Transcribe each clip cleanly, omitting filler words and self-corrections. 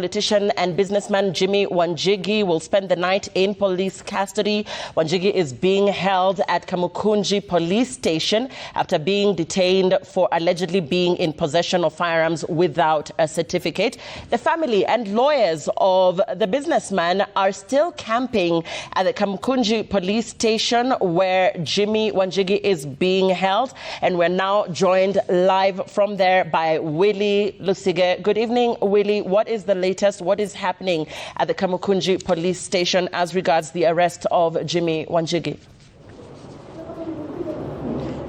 Politician and businessman Jimi Wanjigi will spend the night in police custody. Wanjigi is being held at Kamukunji Police Station after being detained for allegedly being in possession of firearms without a certificate. The family and lawyers of the businessman are still camping at the Kamukunji Police Station where Jimi Wanjigi is being held. And we're now joined live from there by Willie Lusige. Good evening, Willie. What is the latest? What is happening at the Kamukunji Police Station as regards the arrest of Jimi Wanjigi?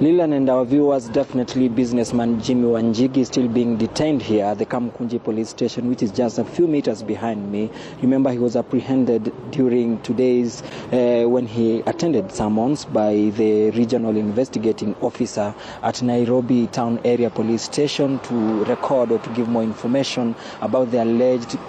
Lilian and our viewers, definitely businessman Jimi Wanjigi is still being detained here at the Kamukunji Police Station, which is just a few meters behind me. Remember, he was apprehended during today's when he attended summons by the regional investigating officer at Nairobi Town Area Police Station to record or to give more information about the alleged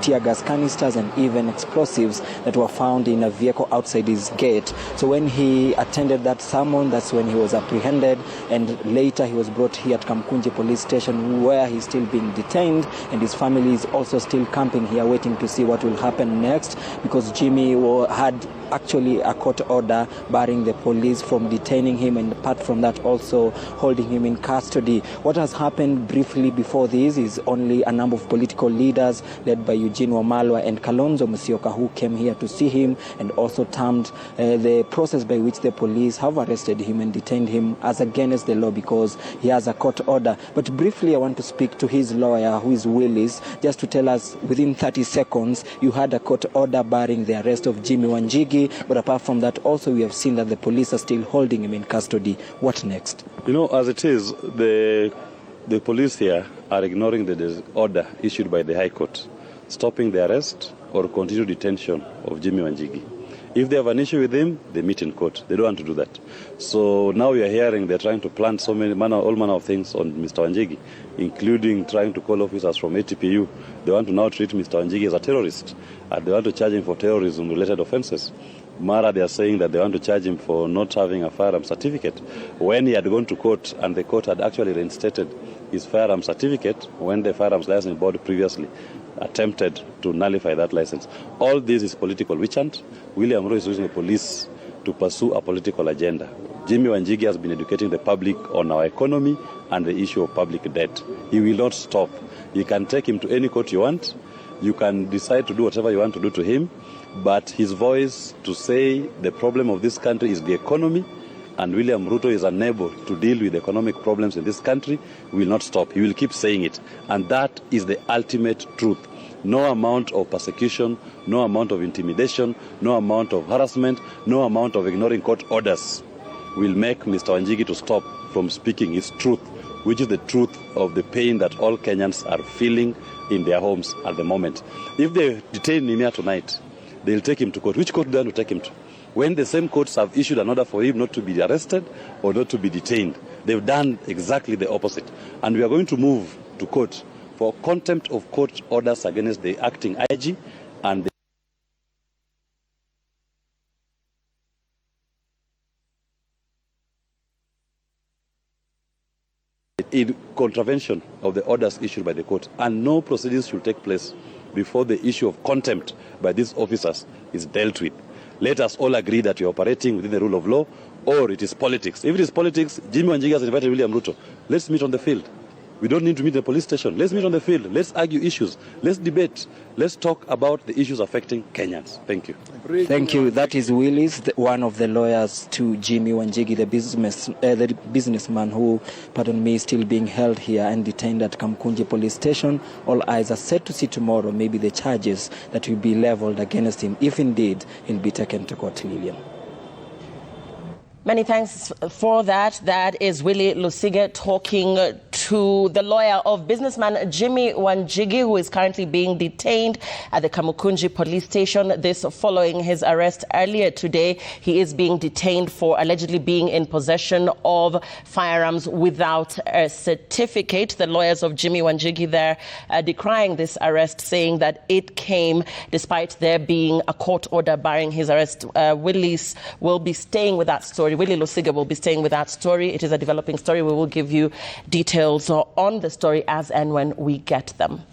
tear gas canisters and even explosives that were found in a vehicle outside his gate. So when he attended that summon, that's when he was apprehended, and later he was brought here at Kamukunji Police Station where he's still being detained, and his family is also still camping here waiting to see what will happen next, because Jimi had actually a court order barring the police from detaining him, and apart from that also holding him in custody. What has happened briefly before this is only a number of political leaders led by Eugene Wamalwa and Kalonzo Musyoka who came here to see him and also termed the process by which the police have arrested him and detained him as against the law because he has a court order. But briefly, I want to speak to his lawyer, who is Willis, just to tell us within 30 seconds, you had a court order barring the arrest of Jimi Wanjigi, but apart from that also we have seen that the police are still holding him in custody. What next? You know, as it is, the police here are ignoring the order issued by the High Court, stopping the arrest or continued detention of Jimi Wanjigi. If they have an issue with him, they meet in court. They don't want to do that. So now we are hearing they're trying to plant all manner of things on Mr. Wanjigi, including trying to call officers from ATPU. They want to now treat Mr. Wanjigi as a terrorist, and they want to charge him for terrorism-related offenses. Mara, they are saying that they want to charge him for not having a firearm certificate when he had gone to court and the court had actually reinstated his firearm certificate when the firearms license board previously attempted to nullify that license. All this is political witch hunt. William Ruto is using the police to pursue a political agenda. Jimi Wanjigi has been educating the public on our economy and the issue of public debt. He will not stop. You can take him to any court you want. You can decide to do whatever you want to do to him. But his voice to say the problem of this country is the economy, and William Ruto is unable to deal with economic problems in this country, will not stop. He will keep saying it. And that is the ultimate truth. No amount of persecution, no amount of intimidation, no amount of harassment, no amount of ignoring court orders will make Mr. Wanjigi to stop from speaking his truth, which is the truth of the pain that all Kenyans are feeling in their homes at the moment. If they detain him here tonight, they'll take him to court. Which court do they want to take him to? When the same courts have issued an order for him not to be arrested or not to be detained, they've done exactly the opposite. And we are going to move to court for contempt of court orders against the acting IG and in contravention of the orders issued by the court. And no proceedings should take place before the issue of contempt by these officers is dealt with. Let us all agree that you're operating within the rule of law, or it is politics. If it is politics, Jimi Wanjigi has invited William Ruto. Let's meet on the field. We don't need to meet in the police station. Let's meet on the field. Let's argue issues. Let's debate. Let's talk about the issues affecting Kenyans. Thank you. Thank you. That is Willis, one of the lawyers to Jimi Wanjigi, the businessman who, pardon me, is still being held here and detained at Kamukunji Police Station. All eyes are set to see tomorrow maybe the charges that will be leveled against him, if indeed he'll be taken to court. Lillian. Many thanks for that. That is Willie Lusige talking to the lawyer of businessman Jimi Wanjigi, who is currently being detained at the Kamukunji Police Station. This following his arrest earlier today. He is being detained for allegedly being in possession of firearms without a certificate. The lawyers of Jimi Wanjigi there decrying this arrest, saying that it came despite there being a court order barring his arrest. Willis will be staying with that story. Willie Lusige will be staying with that story. It is a developing story. We will give you details on the story as and when we get them.